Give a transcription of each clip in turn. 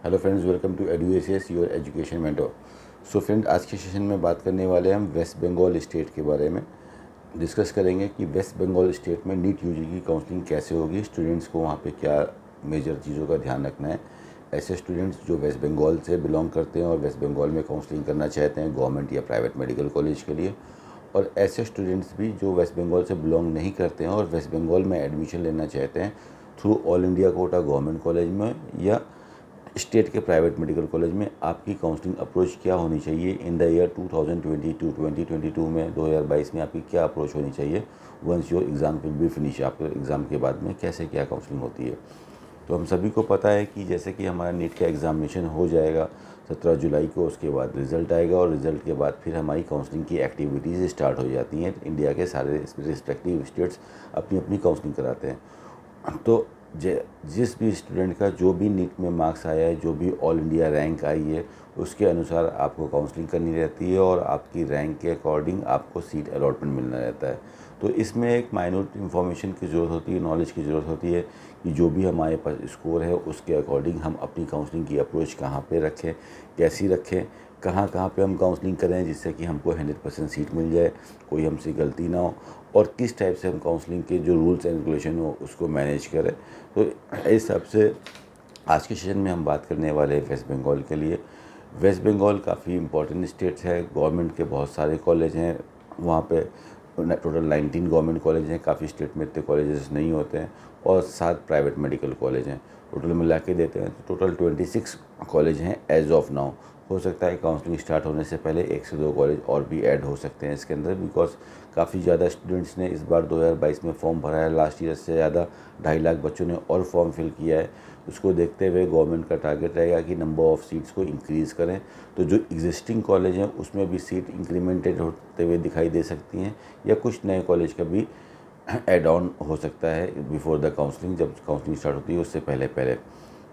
Hello friends, welcome to एडुएसीएस your education mentor. So friend, आज के सेशन में बात करने वाले हैं हम वेस्ट बंगाल स्टेट के बारे में। डिस्कस करेंगे कि वेस्ट बंगाल स्टेट में नीट यूजी की काउंसलिंग कैसे होगी, स्टूडेंट्स को वहाँ पे क्या मेजर चीज़ों का ध्यान रखना है। ऐसे स्टूडेंट्स जो वेस्ट बंगाल से बिलोंग करते हैं और वेस्ट बंगाल में काउंसलिंग करना चाहते हैं गवर्नमेंट या प्राइवेट मेडिकल कॉलेज के लिए, और ऐसे स्टूडेंट्स भी जो वेस्ट बंगाल से बिलोंग नहीं करते हैं और वेस्ट बंगाल में एडमिशन लेना चाहते हैं through all India quota government college में या स्टेट के प्राइवेट मेडिकल कॉलेज में, आपकी काउंसलिंग अप्रोच क्या होनी चाहिए इन द ईयर 2022 में 2022 में आपकी क्या अप्रोच होनी चाहिए once your exam will be finish. आपके एग्ज़ाम के बाद में कैसे क्या काउंसलिंग होती है। तो हम सभी को पता है कि जैसे कि हमारा नीट का एग्ज़ामिनेशन हो जाएगा 17 जुलाई को, उसके बाद रिज़ल्ट आएगा और रिज़ल्ट के बाद फिर हमारी काउंसलिंग की एक्टिविटीज़ स्टार्ट हो जाती हैं। इंडिया के सारे रिस्पेक्टिव स्टेट्स अपनी अपनी काउंसलिंग कराते हैं। तो जिस भी स्टूडेंट का जो भी नीट में मार्क्स आया है, जो भी ऑल इंडिया रैंक आई है, उसके अनुसार आपको काउंसलिंग करनी रहती है और आपकी रैंक के अकॉर्डिंग आपको सीट अलॉटमेंट मिलना रहता है। तो इसमें एक माइन्यूट इन्फॉर्मेशन की ज़रूरत होती है, नॉलेज की ज़रूरत होती है कि जो भी हमारे पास स्कोर है उसके अकॉर्डिंग हम अपनी काउंसलिंग की अप्रोच कहाँ पे रखें, कैसी रखें, कहाँ कहाँ पे हम काउंसलिंग करें जिससे कि हमको 100% सीट मिल जाए, कोई हमसे गलती ना हो, और किस टाइप से हम काउंसलिंग के जो रूल्स एंड रेगुलेशन हो उसको मैनेज करें। तो इस हिसाब से आज के सेशन में हम बात करने वाले हैं वेस्ट बंगाल के लिए। वेस्ट बंगाल काफ़ी इंपॉर्टेंट स्टेट है, गवर्नमेंट के बहुत सारे कॉलेज हैं वहाँ पे। टोटल 19 गवर्नमेंट कॉलेज हैं, काफ़ी स्टेट में इतने कॉलेजेस नहीं होते हैं, और 7 प्राइवेट मेडिकल कॉलेज हैं। टोटल मिला के देते हैं तो टोटल 26 कॉलेज हैं एज ऑफ नाउ। हो सकता है काउंसलिंग स्टार्ट होने से पहले 1 से 2 कॉलेज और भी ऐड हो सकते हैं इसके अंदर, बिकॉज काफ़ी ज़्यादा स्टूडेंट्स ने इस बार 2022 में फॉर्म भरा है। लास्ट ईयर से ज़्यादा 2.5 लाख बच्चों ने और फॉर्म फिल किया है। उसको देखते हुए गवर्नमेंट का टारगेट रहेगा कि नंबर ऑफ़ सीट्स को इंक्रीज़ करें। तो जो एग्जिस्टिंग कॉलेज हैं उसमें भी सीट इंक्रीमेंटेड होते हुए दिखाई दे सकती हैं, या कुछ नए कॉलेज का भी एड ऑन हो सकता है बिफोर द काउंसलिंग, जब काउंसलिंग स्टार्ट होती है उससे पहले पहले।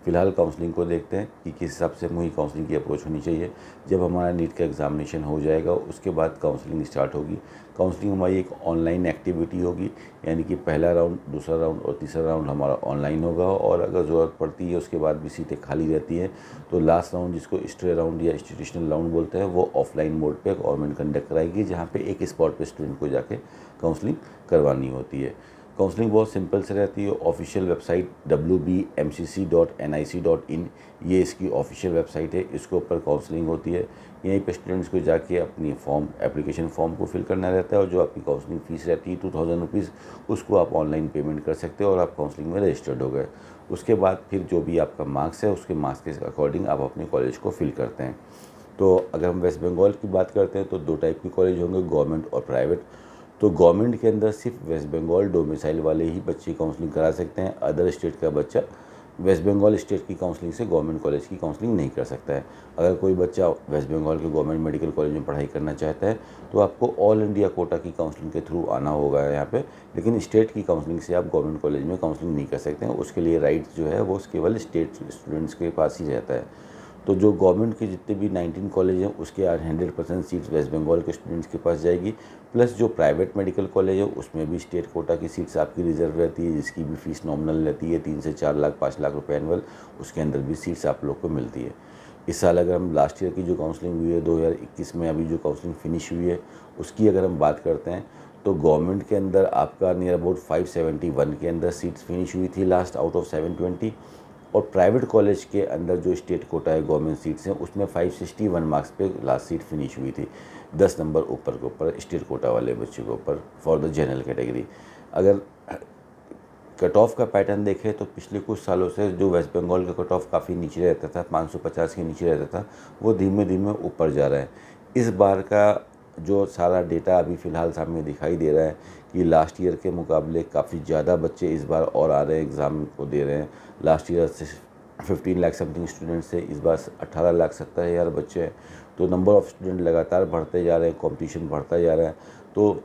फ़िलहाल काउंसलिंग को देखते हैं कि किस हिसाब से मुझे काउंसलिंग की अप्रोच होनी चाहिए। जब हमारा नीट का एग्ज़ामिनेशन हो जाएगा उसके बाद काउंसलिंग स्टार्ट होगी। काउंसलिंग हमारी एक ऑनलाइन एक्टिविटी होगी, यानी कि पहला राउंड, दूसरा राउंड और तीसरा राउंड हमारा ऑनलाइन होगा, और अगर ज़रूरत पड़ती है उसके बाद भी सीटें खाली रहती हैं तो लास्ट राउंड, जिसको स्टे राउंड या इंस्टीट्यूशनल राउंड बोलते हैं, वो ऑफलाइन मोड पे गवर्नमेंट कंडक्ट कराएगी, जहाँ पे एक स्पॉट पे स्टूडेंट को जाके काउंसलिंग करवानी होती है। काउंसलिंग बहुत सिंपल से रहती है। ऑफिशियल वेबसाइट wbmcc.nic.in, ये इसकी ऑफिशियल वेबसाइट है, इसके ऊपर काउंसलिंग होती है। यहीं पे स्टूडेंट्स को जाके अपनी एप्लीकेशन फॉर्म को फिल करना रहता है, और जो आपकी काउंसलिंग फ़ीस रहती है 2000 रुपीज़, उसको आप ऑनलाइन पेमेंट कर सकते हो और आप काउंसलिंग में रजिस्टर्ड हो गए। उसके बाद फिर जो भी आपका मार्क्स है उसके मार्क्स के अकॉर्डिंग आप अपने कॉलेज को फिल करते हैं। तो अगर हम वेस्ट बंगाल की बात करते हैं तो 2 टाइप के कॉलेज होंगे, गवर्नमेंट और प्राइवेट। तो गवर्नमेंट के अंदर सिर्फ वेस्ट बंगाल डोमिसाइल वाले ही बच्चे काउंसलिंग करा सकते हैं। अदर स्टेट का बच्चा वेस्ट बंगाल स्टेट की काउंसलिंग से गवर्नमेंट कॉलेज की काउंसलिंग नहीं कर सकता है। अगर कोई बच्चा वेस्ट बंगाल के गवर्नमेंट मेडिकल कॉलेज में पढ़ाई करना चाहता है तो आपको ऑल इंडिया कोटा की काउंसलिंग के थ्रू आना होगा यहाँ पे, लेकिन स्टेट की काउंसलिंग से आप गवर्नमेंट कॉलेज में काउंसलिंग नहीं कर सकते हैं। उसके लिए राइट्स जो है वो केवल स्टेट स्टूडेंट्स के पास ही रहता है। तो जो गवर्नमेंट के जितने भी 19 कॉलेज हैं उसके आज 100% सीट्स वेस्ट बंगाल के स्टूडेंट्स के पास जाएगी। प्लस जो प्राइवेट मेडिकल कॉलेज है उसमें भी स्टेट कोटा की सीट्स आपकी रिजर्व रहती है, जिसकी भी फीस नॉमिनल रहती है 3 से 4 लाख 5 लाख रुपए एनुअल। उसके अंदर भी सीट्स आप लोग को मिलती है। इस साल अगर हम लास्ट ईयर की जो काउंसलिंग हुई है 2021 में, अभी जो काउंसलिंग फिनिश हुई है उसकी अगर हम बात करते हैं, तो गवर्नमेंट के अंदर आपका नियर अबाउट 571 के अंदर सीट्स फिनिश हुई थी लास्ट, आउट ऑफ 720। और प्राइवेट कॉलेज के अंदर जो स्टेट कोटा है गवर्नमेंट सीट्स हैं उसमें 561 मार्क्स पे लास्ट सीट फिनिश हुई थी, 10 नंबर ऊपर के ऊपर स्टेट कोटा वाले बच्चे के ऊपर फॉर द जनरल कैटेगरी। अगर कट ऑफ का पैटर्न देखें तो पिछले कुछ सालों से जो वेस्ट बंगाल का कट ऑफ काफ़ी नीचे रहता था, 550 के नीचे रहता था, वो धीमे धीमे ऊपर जा रहा है। इस बार का जो सारा डेटा अभी फ़िलहाल सामने दिखाई दे रहा है कि लास्ट ईयर के मुकाबले काफ़ी ज़्यादा बच्चे इस बार और आ रहे हैं, एग्ज़ाम को दे रहे हैं। लास्ट ईयर से 15 लाख समथिंग स्टूडेंट्स थे, इस बार 18,70,000 बच्चे हैं। तो नंबर ऑफ़ स्टूडेंट लगातार बढ़ते जा रहे हैं, कंपटीशन बढ़ता जा रहा है। तो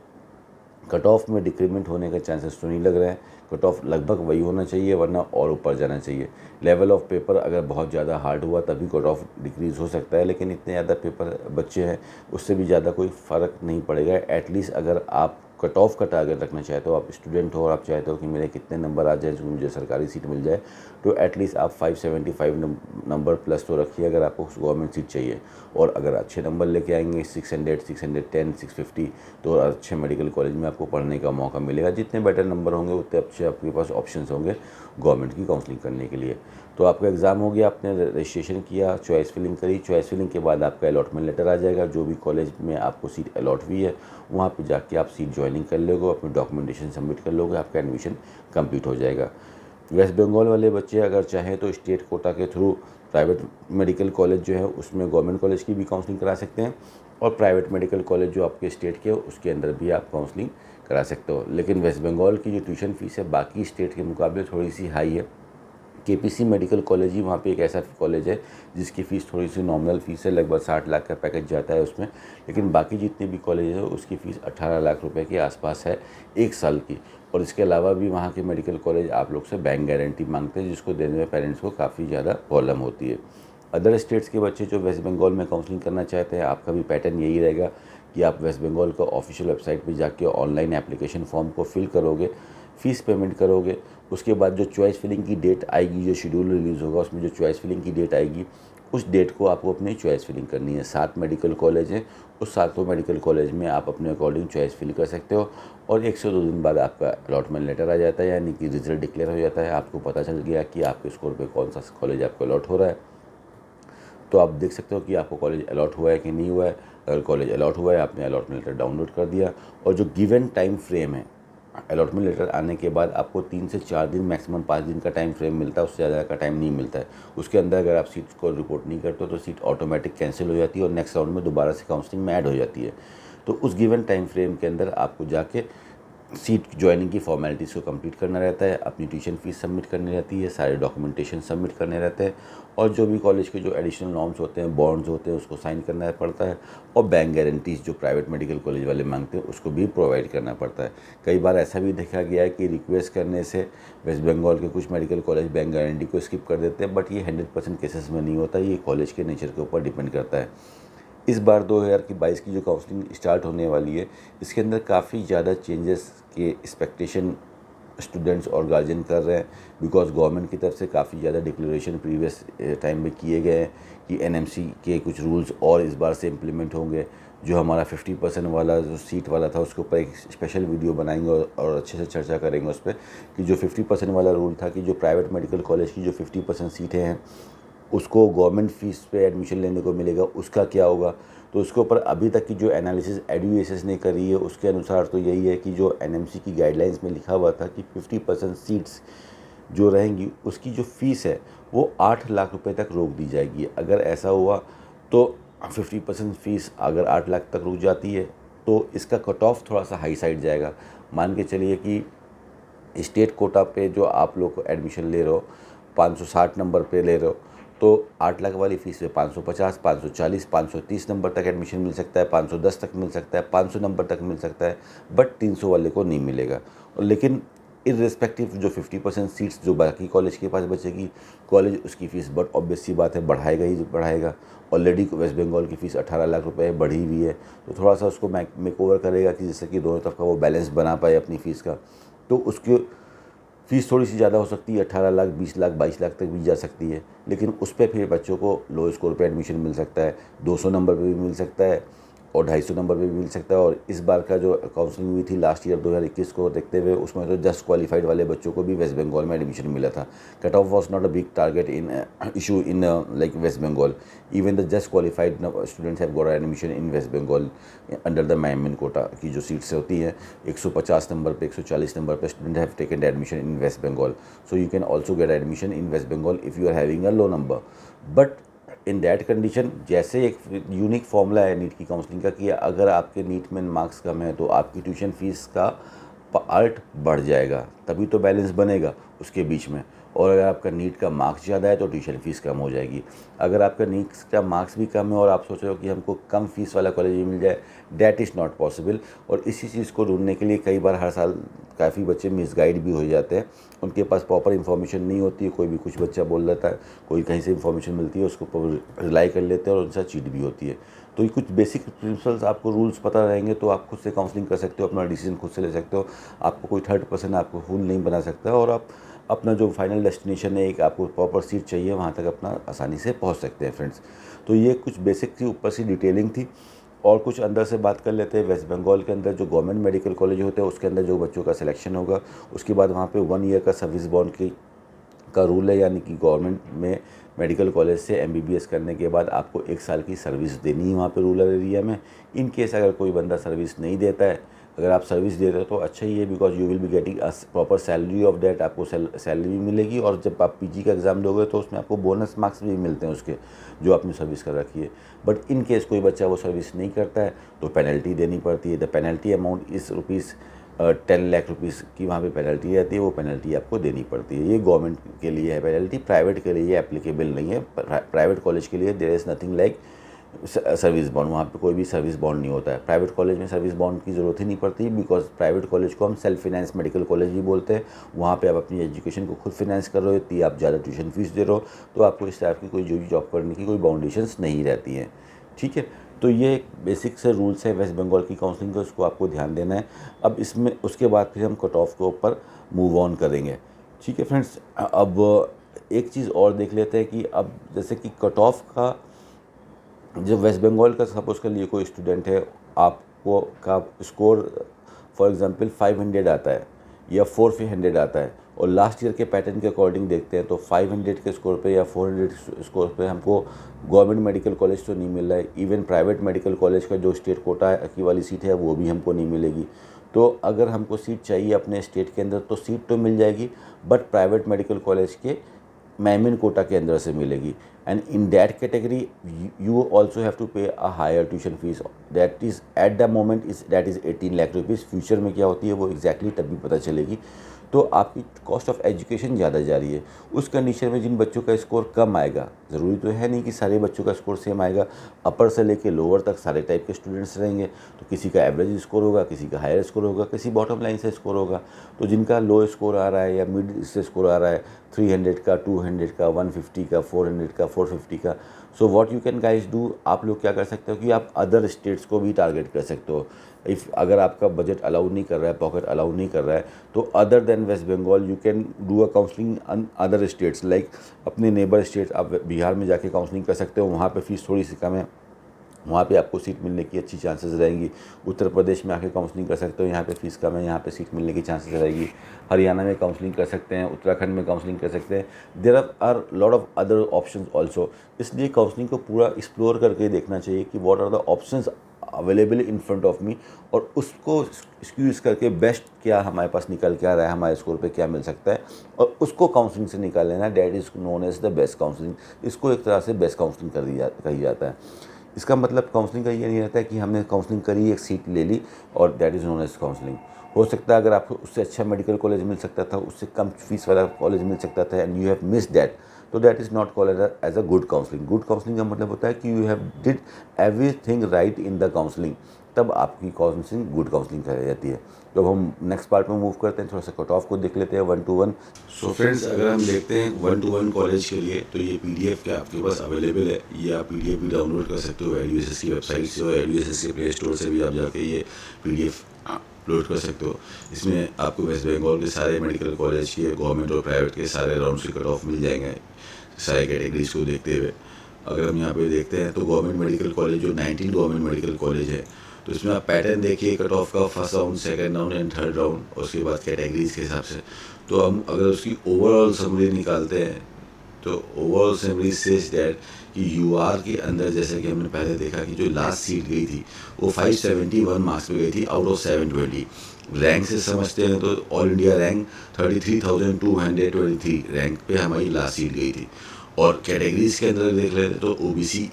कट ऑफ में डिक्रीमेंट होने का चांसेस तो नहीं लग रहे हैं। कट ऑफ लगभग वही होना चाहिए, वरना और ऊपर जाना चाहिए। लेवल ऑफ पेपर अगर बहुत ज़्यादा हार्ड हुआ तभी कट ऑफ डिक्रीज़ हो सकता है, लेकिन इतने ज़्यादा पेपर बच्चे हैं उससे भी ज़्यादा कोई फ़र्क नहीं पड़ेगा। एटलीस्ट अगर आप कट ऑफ का टारगेट रखना चाहते हो, आप स्टूडेंट हो और आप चाहते हो कि मेरे कितने नंबर आ जाए जो मुझे सरकारी सीट मिल जाए, तो एटलीस्ट आप 575 नंबर प्लस तो रखिए अगर आपको गवर्नमेंट सीट चाहिए। और अगर अच्छे नंबर लेके आएंगे 600, 610, 650, तो अच्छे मेडिकल कॉलेज में आपको पढ़ने का मौका मिलेगा। जितने बेटर नंबर होंगे उतने अच्छे आपके पास ऑप्शंस होंगे गवर्नमेंट की काउंसलिंग करने के लिए। तो आपका एग्ज़ाम हो गया, आपने रजिस्ट्रेशन किया, चॉइस फिलिंग करी, चॉइस फिलिंग के बाद आपका अलॉटमेंट लेटर आ जाएगा। जो भी कॉलेज में आपको सीट अलॉट हुई है वहाँ पे जाके आप सीट ज्वाइनिंग कर लोगे, अपनी डॉक्यूमेंटेशन सबमिट कर लोगे, आपका एडमिशन कंप्लीट हो जाएगा। वेस्ट बंगाल वाले बच्चे अगर चाहें तो स्टेट कोटा के थ्रू प्राइवेट मेडिकल कॉलेज जो है उसमें गवर्नमेंट कॉलेज की भी काउंसलिंग करा सकते हैं, और प्राइवेट मेडिकल कॉलेज जो आपके स्टेट के हो उसके अंदर भी आप काउंसलिंग करा सकते हो। लेकिन वेस्ट बंगाल की जो ट्यूशन फ़ीस है बाकी स्टेट के मुकाबले थोड़ी सी हाई है। केपीसी मेडिकल कॉलेज ही वहाँ पे एक ऐसा कॉलेज है जिसकी फ़ीस थोड़ी सी नॉमिनल फ़ीस है, लगभग 60 लाख का पैकेज जाता है उसमें। लेकिन बाकी जितने भी कॉलेज है उसकी फ़ीस 18 लाख रुपए के आसपास है 1 साल की। और इसके अलावा भी वहाँ के मेडिकल कॉलेज आप लोग से बैंक गारंटी मांगते हैं, जिसको देने में पेरेंट्स को काफ़ी ज़्यादा प्रॉब्लम होती है। अदर स्टेट्स के बच्चे जो वेस्ट बंगाल में काउंसलिंग करना चाहते हैं, आपका भी पैटर्न यही रहेगा कि आप वेस्ट बंगाल का ऑफिशियल वेबसाइट पे जाके ऑनलाइन एप्लीकेशन फॉर्म को फिल करोगे, फ़ीस पेमेंट करोगे। उसके बाद जो चॉइस फिलिंग की डेट आएगी, जो शेड्यूल रिलीज़ होगा उसमें जो चॉइस फिलिंग की डेट आएगी, उस डेट को आपको अपनी चॉइस फिलिंग करनी है। 7 मेडिकल कॉलेज हैं, उस 7 मेडिकल कॉलेज में आप अपने अकॉर्डिंग चॉइस फिल कर सकते हो। और 1 से 2 दिन बाद आपका अलॉटमेंट लेटर आ जाता है, यानी कि रिजल्ट डिक्लेयर हो जाता है। आपको पता चल गया कि आपके स्कोर पे कौन सा कॉलेज आपको अलॉट हो रहा है। तो आप देख सकते हो कि आपको कॉलेज अलॉट हुआ है कि नहीं हुआ है। अगर कॉलेज अलॉट हुआ है, आपने अलॉटमेंट लेटर डाउनलोड कर दिया, और जो गिवन टाइम फ्रेम है अलॉटमेंट लेटर आने के बाद आपको 3 से 4 दिन, मैक्सिमम 5 दिन का टाइम फ्रेम मिलता है, उससे ज़्यादा का टाइम नहीं मिलता है। उसके अंदर अगर आप सीट को रिपोर्ट नहीं करते हो तो सीट ऑटोमेटिक कैंसिल हो जाती है और नेक्स्ट राउंड में दोबारा से काउंसलिंग में ऐड हो जाती है। तो उस गिवन टाइम फ्रेम के अंदर आपको जाके सीट ज्वाइनिंग की फॉर्मेलिटीज़ को कंप्लीट करना रहता है, अपनी ट्यूशन फ़ीस सबमिट करनी रहती है, सारे डॉक्यूमेंटेशन सबमिट करने रहते हैं, और जो भी कॉलेज के जो एडिशनल नॉर्म्स होते हैं, बॉन्ड्स होते हैं, उसको साइन करना पड़ता है। और बैंक गारंटीज़ जो प्राइवेट मेडिकल कॉलेज वाले मांगते हैं उसको भी प्रोवाइड करना पड़ता है। कई बार ऐसा भी देखा गया है कि रिक्वेस्ट करने से वेस्ट बंगाल के कुछ मेडिकल कॉलेज बैंक गारंटी को स्किप कर देते हैं, बट ये 100% केसेस में नहीं होता, ये कॉलेज के नेचर के ऊपर डिपेंड करता है। इस बार 2022 की जो काउंसलिंग स्टार्ट होने वाली है, इसके अंदर काफ़ी ज़्यादा चेंजेस के एक्सपेक्टेशन स्टूडेंट्स और गार्जियन कर रहे हैं, बिकॉज गवर्नमेंट की तरफ से काफ़ी ज़्यादा डिक्लेरेशन प्रीवियस टाइम में किए गए हैं कि एनएमसी के कुछ रूल्स और इस बार से इम्प्लीमेंट होंगे। जो हमारा 50% वाला जो सीट वाला था उसके ऊपर एक स्पेशल वीडियो बनाएंगे और अच्छे से चर्चा करेंगे उस पर, कि जो 50% वाला रूल था कि जो प्राइवेट मेडिकल कॉलेज की जो 50% सीटें हैं उसको गवर्नमेंट फ़ीस पे एडमिशन लेने को मिलेगा, उसका क्या होगा। तो उसके ऊपर अभी तक की जो एनालिसिस एडुएसिस ने करी है उसके अनुसार तो यही है कि जो एनएमसी की गाइडलाइंस में लिखा हुआ था कि 50% सीट्स जो रहेंगी उसकी जो फ़ीस है वो 8 लाख रुपए तक रोक दी जाएगी। अगर ऐसा हुआ तो 50% फ़ीस अगर 8 लाख तक रुक जाती है तो इसका कट ऑफ थोड़ा सा हाई साइड जाएगा। मान के चलिए कि स्टेट कोटा पे जो आप लोग एडमिशन ले रहे हो 560 नंबर पे ले रहे हो, तो 8 लाख वाली फ़ीस पे 550, 540, 530 नंबर तक एडमिशन मिल सकता है, 510 तक मिल सकता है, 500 नंबर तक मिल सकता है, बट 300 वाले को नहीं मिलेगा। और लेकिन इर्रेस्पेक्टिव जो 50% सीट्स जो बाकी कॉलेज के पास बचेगी, कॉलेज उसकी फ़ीस बट ऑब्वियस सी बात है बढ़ाएगा ही बढ़ाएगा। ऑलरेडी वेस्ट बंगाल की फ़ीस 18 लाख रुपए बढ़ी हुई है, तो थोड़ा सा उसको मेक ओवर करेगा कि जिससे कि दोनों तरफ का वो बैलेंस बना पाए अपनी फ़ीस का। तो उसके फ़ीस थोड़ी सी ज़्यादा हो सकती है, 18 लाख, 20 लाख, 22 लाख तक भी जा सकती है, लेकिन उस पर फिर बच्चों को लो स्कोर पे एडमिशन मिल सकता है, 200 नंबर पे भी मिल सकता है और 250 नंबर पे भी मिल सकता है। और इस बार का जो काउंसलिंग हुई थी लास्ट ईयर 2021 को देखते हुए, उसमें तो जस्ट क्वालिफाइड वाले बच्चों को भी वेस्ट बंगाल में एडमिशन मिला था। Cut off was not a big target in issue in like West Bengal, even the just qualified students have got admission in West Bengal under the मैमिन कोटा की जो सीट्स होती हैं 150 नंबर पे, 140 नंबर पे student have taken admission in West Bengal. So you can also get admission in West Bengal if you are having a low number. But in that condition, जैसे एक unique formula है नीट की काउंसलिंग का कि अगर आपके नीट में मार्क्स कम है तो आपकी ट्यूशन फ़ीस का पार्ट बढ़ जाएगा, तभी तो बैलेंस बनेगा उसके बीच में। और अगर आपका नीट का मार्क्स ज़्यादा है तो ट्यूशन फ़ीस कम हो जाएगी। अगर आपका नीट का मार्क्स भी कम है और आप सोच रहे हो कि हमको कम फीस वाला कॉलेज भी मिल जाए, डैट इज़ नॉट पॉसिबल। और इसी चीज़ को ढूंढने के लिए कई बार हर साल काफ़ी बच्चे मिसगाइड भी हो जाते हैं, उनके पास प्रॉपर इन्फॉर्मेशन नहीं होती है, कोई भी कुछ बच्चा बोल देता है, कोई कहीं से इन्फॉर्मेशन मिलती है उसको रिलाई कर लेते हैं और उनसे चीट भी होती है। तो ये कुछ बेसिक प्रिंसिपल्स आपको रूल्स पता रहेंगे तो आप खुद से काउंसलिंग कर सकते हो, अपना डिसीजन खुद से ले सकते हो। आपको कोई थर्ड पर्सन आपको फूल नहीं बना सकता, और आप अपना जो फाइनल डेस्टिनेशन है, एक आपको प्रॉपर सीट चाहिए, वहाँ तक अपना आसानी से पहुँच सकते हैं फ्रेंड्स। तो ये कुछ बेसिक थी, ऊपर से डिटेलिंग थी। और कुछ अंदर से बात कर लेते हैं। वेस्ट बंगाल के अंदर जो गवर्नमेंट मेडिकल कॉलेज होते हैं उसके अंदर जो बच्चों का सिलेक्शन होगा, उसके बाद वहाँ पे 1 ईयर का सर्विस बॉन्ड का रूल है, यानी कि गवर्नमेंट में मेडिकल कॉलेज से एमबीबीएस करने के बाद आपको 1 साल की सर्विस देनी है वहाँ पे रूरल एरिया में। इन केस अगर कोई बंदा सर्विस नहीं देता है, अगर आप सर्विस दे रहे हो तो अच्छा ही है, because you will be getting a proper salary of that, आपको सैलरी भी मिलेगी, और जब आप पीजी का एग्ज़ाम दोगे तो उसमें आपको बोनस मार्क्स भी मिलते हैं उसके, जो आपने सर्विस कर रखी है। बट इन केस कोई बच्चा वो सर्विस नहीं करता है तो पेनल्टी देनी पड़ती है। The penalty amount is ₹10 lakh की वहाँ पे पेनल्टी रहती है, वो पेनल्टी आपको देनी पड़ती है। ये गवर्नमेंट के लिए है पेनल्टी, प्राइवेट के लिए एप्लीकेबल नहीं है। प्राइवेट कॉलेज के लिए there is nothing like service bond, वहाँ पे कोई भी सर्विस बॉन्ड नहीं होता है। प्राइवेट कॉलेज में सर्विस बॉन्ड की ज़रूरत ही नहीं पड़ती, बिकॉज प्राइवेट कॉलेज को हम सेल्फ फाइनेंस मेडिकल कॉलेज भी बोलते हैं। वहाँ पे आप अपनी एजुकेशन को खुद फाइनेंस कर रहे हो, इतनी आप ज़्यादा ट्यूशन फीस दे रहे हो, तो आपको इस टाइप की कोई जॉब करने की कोई बाउंडेशंस नहीं रहती हैं। ठीक है, तो ये एक बेसिक से रूल्स है वेस्ट बंगाल की काउंसलिंग के, उसको आपको ध्यान देना है। अब इसमें उसके बाद फिर हम कट ऑफ के ऊपर मूव ऑन करेंगे। ठीक है फ्रेंड्स, अब एक चीज़ और देख लेते हैं कि अब जैसे कि कट ऑफ का, जब वेस्ट बंगाल का सपोज़ कर लिए कोई स्टूडेंट है, आपको का स्कोर फॉर एग्जांपल 500 आता है या 400 आता है, और लास्ट ईयर के पैटर्न के अकॉर्डिंग देखते हैं तो 500 के स्कोर पे या 400 स्कोर पे हमको गवर्नमेंट मेडिकल कॉलेज तो नहीं मिल रहा है। इवन प्राइवेट मेडिकल कॉलेज का जो स्टेट कोटा की वाली सीट है वो भी हमको नहीं मिलेगी। तो अगर हमको सीट चाहिए अपने स्टेट के अंदर तो सीट तो मिल जाएगी, बट प्राइवेट मेडिकल कॉलेज के मेमिन कोटा के अंदर से मिलेगी। And in that category you also have to pay a higher tuition fees, that is at the moment is that is 18 lakh rupees. Future में क्या होती है वो एग्जैक्टली तभी पता चलेगी। तो आपकी कॉस्ट ऑफ एजुकेशन ज़्यादा जा रही है। उस कंडीशन में जिन बच्चों का स्कोर कम आएगा, ज़रूरी तो है नहीं कि सारे बच्चों का स्कोर सेम आएगा, अपर से लेके लोअर तक सारे टाइप के स्टूडेंट्स रहेंगे। तो किसी का एवरेज स्कोर होगा, किसी का हायर स्कोर होगा, किसी बॉटम लाइन से स्कोर होगा। तो जिनका लो स्कोर आ रहा है या मिड से स्कोर आ रहा है, 300 का, 200 का, 150 का, 400 का, 450 का, so what you can guys do, आप लोग क्या कर सकते हो कि आप अदर स्टेट्स को भी टारगेट कर सकते हो। इफ़ अगर आपका बजट अलाउ नहीं कर रहा है, पॉकेट अलाउ नहीं कर रहा है, तो other than West Bengal you can do a counselling on other states, like अपने नेबर स्टेट। आप बिहार में जाके काउंसलिंग कर सकते हो, वहाँ पे फीस थोड़ी सी कम है, वहाँ पे आपको सीट मिलने की अच्छी चांसेस रहेंगी। उत्तर प्रदेश में आके काउंसलिंग कर सकते हो, यहाँ पे फ़ीस कम है, यहाँ पे सीट मिलने की चांसेस रहेगी। हरियाणा में काउंसलिंग कर सकते हैं, उत्तराखंड में काउंसलिंग कर सकते हैं। There are lot of other options also. इसलिए काउंसलिंग को पूरा एक्सप्लोर करके देखना चाहिए कि what are the options available in front of me, और उसको एक्सक्यूज़ करके बेस्ट क्या हमारे पास निकल के आ रहा है, हमारे स्कोर पे क्या मिल सकता है, और उसको काउंसलिंग से निकाल लेना। That is known as the best counselling. इसको एक तरह से बेस्ट काउंसलिंग कही जाता है। इसका मतलब काउंसलिंग का ये नहीं रहता है कि हमने काउंसलिंग करी, एक सीट ले ली और that is known as counselling. हो सकता है अगर आपको उससे अच्छा मेडिकल कॉलेज मिल सकता था, उससे कम फीस वाला कॉलेज मिल सकता था, and you have miss that, तो that is not called as a good counselling. Good counselling का मतलब होता है कि you have did everything right in the counselling, तब आपकी काउंसलिंग गुड काउंसलिंग कही जाती है। तो अब हम नेक्स्ट पार्ट में मूव करते हैं, थोड़ा सा कट ऑफ को देख लेते हैं 1-to-1। सो फ्रेंड्स, अगर हम देखते हैं 1-to-1 कॉलेज के लिए, तो ये पीडीएफ क्या आपके पास अवेलेबल है, ये आप पीडीएफ भी डाउनलोड कर सकते हो एडुएसएस की वेबसाइट से, और एडुएसएस के प्ले स्टोर से भी आप जाके ये पीडीएफ अपलोड कर सकते हो। इसमें आपको वेस्ट बंगाल के सारे मेडिकल कॉलेज के, गवर्नमेंट और प्राइवेट के सारे राउंड के कट ऑफ मिल जाएंगे सारे कैटेगरीज को देखते हुए। अगर हम यहाँ पे देखते हैं तो गवर्नमेंट मेडिकल कॉलेज जो 19 गवर्नमेंट मेडिकल कॉलेज है, तो इसमें आप पैटर्न देखिए कट ऑफ का, first round, second round and third round, और उसके बाद कैटेगरीज के हिसाब से। तो हम अगर उसकी ओवरऑल समरी निकालते हैं तो ओवरऑल समरी सेज दैट कि यूआर के अंदर, जैसे कि हमने पहले देखा कि जो लास्ट सीट गई थी वो 571 मार्क्स पे गई थी आउट ऑफ 720। रैंक से समझते हैं तो ऑल इंडिया रैंक 33,223 रैंक पे हमारी लास्ट सीट गई थी। और कैटेगरीज के अंदर देख लेते तो ओबीसी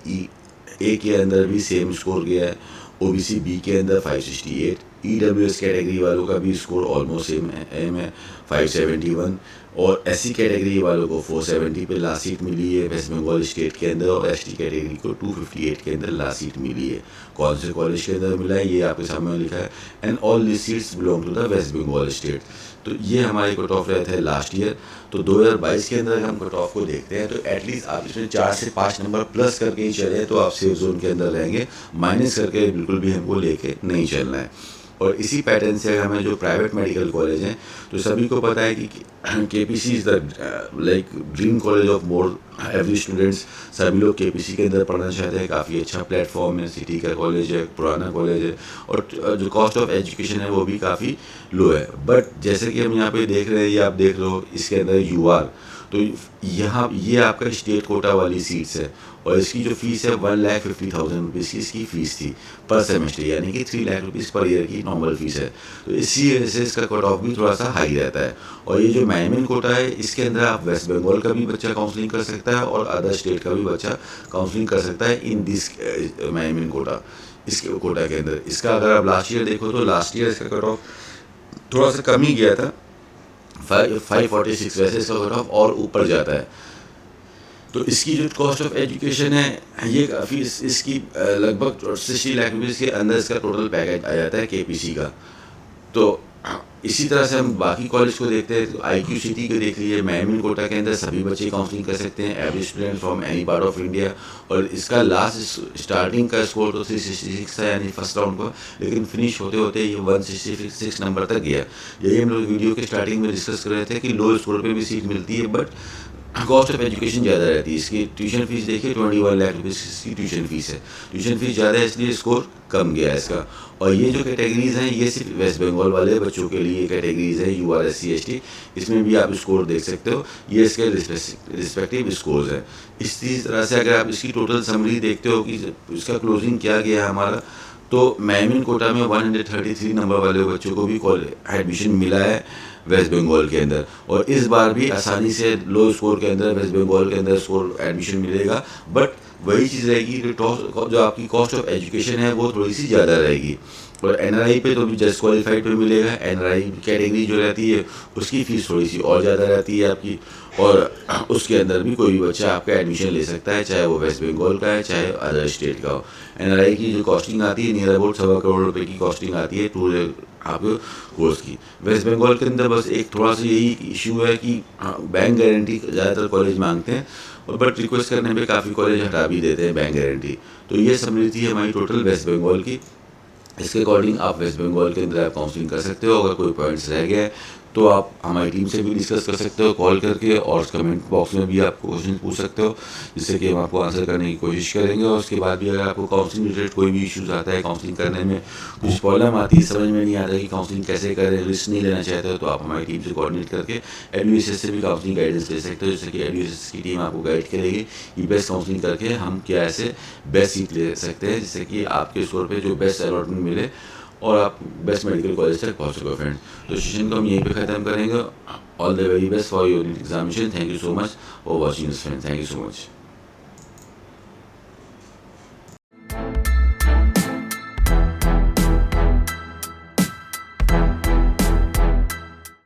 ए के अंदर भी सेम स्कोर गया है, ओबीसी बी के अंदर 568, ईडब्ल्यूएस कैटेगरी वालों का भी स्कोर ऑलमोस्ट सेम है 571, और एससी कैटेगरी वालों को 470 पे लास्ट सीट मिली है वेस्ट बंगाल स्टेट के अंदर, और एसटी कैटेगरी को 258 के अंदर लास्ट सीट मिली है। कौन से कॉलेज के अंदर मिला है ये आपके सामने लिखा है, and all this seats belong to the West Bengal state. तो ये हमारे कट ऑफ रहे थे लास्ट ईयर। तो 2022 के अंदर हम कट ऑफ को देखते हैं तो एटलीस्ट आप इसमें 4 से 5 नंबर प्लस करके ही चले तो आप सेफ जोन के अंदर रहेंगे, माइनस करके बिल्कुल भी हमको लेके नहीं चलना है। और इसी पैटर्न से हमें जो प्राइवेट मेडिकल कॉलेज हैं तो सभी को पता है कि KPC is the like dream college of more every students. सभी लोग केपीसी के अंदर पढ़ना चाहते हैं, काफ़ी अच्छा प्लेटफॉर्म है, सिटी का कॉलेज है, पुराना कॉलेज है, और जो कॉस्ट ऑफ एजुकेशन है वो भी काफ़ी लो है। बट जैसे कि हम यहाँ पे देख रहे हैं, ये आप देख रहे हो इसके अंदर यूआर, तो यहाँ ये आपका स्टेट कोटा वाली सीट्स है, और इसकी जो फीस है 1,50,000 रुपीज़ की इसकी फ़ीस थी पर सेमेस्टर, यानी कि 3 लाख रुपीज़ पर ईयर की नॉर्मल फीस है। तो इसी वजह से इसका कट ऑफ भी थोड़ा सा हाई रहता है। और ये जो मैनेजमेंट कोटा है इसके अंदर आप वेस्ट बंगाल का भी बच्चा काउंसलिंग कर सकता है और अदर स्टेट का भी बच्चा काउंसलिंग कर सकता है इन दिस मैनेजमेंट कोटा, इसके कोटा के अंदर। इसका अगर आप लास्ट ईयर देखो तो लास्ट ईयर इसका कट ऑफ थोड़ा सा कम ही गया था, 546, वैसे इसका कट ऑफ और ऊपर जाता है। तो इसकी जो कॉस्ट ऑफ एजुकेशन है ये काफ़ी इसकी लगभग 60 लाख रुपीज़ के अंदर इसका टोटल पैकेज आ जाता है केपीसी का। तो इसी तरह से हम बाकी कॉलेज को देखते हैं तो आईक्यू सिटी को देख लीजिए, मैनेजमेंट कोटा के अंदर सभी बच्चे काउंसलिंग कर सकते हैं, every student from any part of India. और इसका लास्ट स्टार्टिंग का स्कोर तो 366 था यानी फर्स्ट राउंड का, लेकिन फिनिश होते होते ये 166 नंबर तक गया। यही हम लोग वीडियो के स्टार्टिंग में डिस्कस कर रहे थे कि लो स्कोर पे भी सीट मिलती है बट कॉस्ट ऑफ एजुकेशन ज़्यादा रहती है। इसकी ट्यूशन फीस देखिए 21 लाख रुपीज़ इसकी ट्यूशन फीस है, ट्यूशन फीस ज़्यादा है इसलिए स्कोर कम गया है इसका। और ये जो कैटेगरीज़ हैं ये सिर्फ वेस्ट बंगाल वाले बच्चों के लिए कैटेगरीज़ हैं, यूआर SC ST, इसमें भी आप स्कोर देख सकते हो, ये इसके रिस्पेक्टिव स्कोर्स हैं। इसी तरह से अगर आप इसकी टोटल समरी देखते हो कि इसका क्लोजिंग क्या गया है हमारा, तो मैनेजमेंट कोटा में 133 नंबर वाले बच्चों को भी एडमिशन मिला है वेस्ट बंगाल के अंदर। और इस बार भी आसानी से लो स्कोर के अंदर वेस्ट बंगाल के अंदर स्कोर एडमिशन मिलेगा, बट वही चीज़ रहेगी जो आपकी कॉस्ट ऑफ एजुकेशन है वो थोड़ी सी ज़्यादा रहेगी। और एनआरआई पे तो भी जस्ट क्वालिफाइड पे मिलेगा, एनआरआई कैटेगरी जो रहती है उसकी फ़ीस थोड़ी सी और ज़्यादा रहती है आपकी, और उसके अंदर भी कोई भी बच्चा आपका एडमिशन ले सकता है, चाहे वो वेस्ट बंगाल का है चाहे अदर स्टेट का हो। एनआरआई की जो कॉस्टिंग आती है नियर अबाउट 1.25 करोड़ रुपए की कॉस्टिंग आती है टू आपके कोर्स की। वेस्ट बंगाल के अंदर बस एक थोड़ा सा यही इशू है कि बैंक गारंटी ज़्यादातर कॉलेज मांगते हैं, और बट रिक्वेस्ट करने पे काफ़ी कॉलेज हटा भी देते हैं बैंक गारंटी। तो ये समझ थी हमारी टोटल वेस्ट बंगाल की। इसके अकॉर्डिंग आप वेस्ट बंगाल के अंदर आप काउंसलिंग कर सकते हो। अगर कोई पॉइंट्स रह गए तो आप हमारी टीम से भी डिस्कस कर सकते हो कॉल करके, और कमेंट बॉक्स में भी आप क्वेश्चन पूछ सकते हो जिससे कि हम आपको आंसर करने की कोशिश करेंगे। और उसके बाद भी अगर आपको काउंसलिंग रिलेटेड कोई भी इश्यूज आता है, काउंसलिंग करने में कुछ प्रॉब्लम आती है, समझ में नहीं आता कि काउंसलिंग कैसे करें, रिस्क नहीं लेना चाहते हो, तो आप हमारी टीम से कोऑर्डिनेट करके एडमिशन से भी काउंसलिंग गाइडेंस ले सकते हो, जिससे कि एडमिशन की टीम आपको गाइड करेगी कि बेस्ट काउंसलिंग करके हम क्या ऐसे बेस्ट सीट ले सकते हैं जिससे कि आपके स्कोर पर जो बेस्ट अलॉटमेंट मिले और आप बेस्ट मेडिकल कॉलेज तक पहुँच सको फ्रेंड्स। तो सेशन को हम यहीं पे ख़त्म करेंगे। All the very best for your examination. Thank you so much for watching this friend, thank you so much.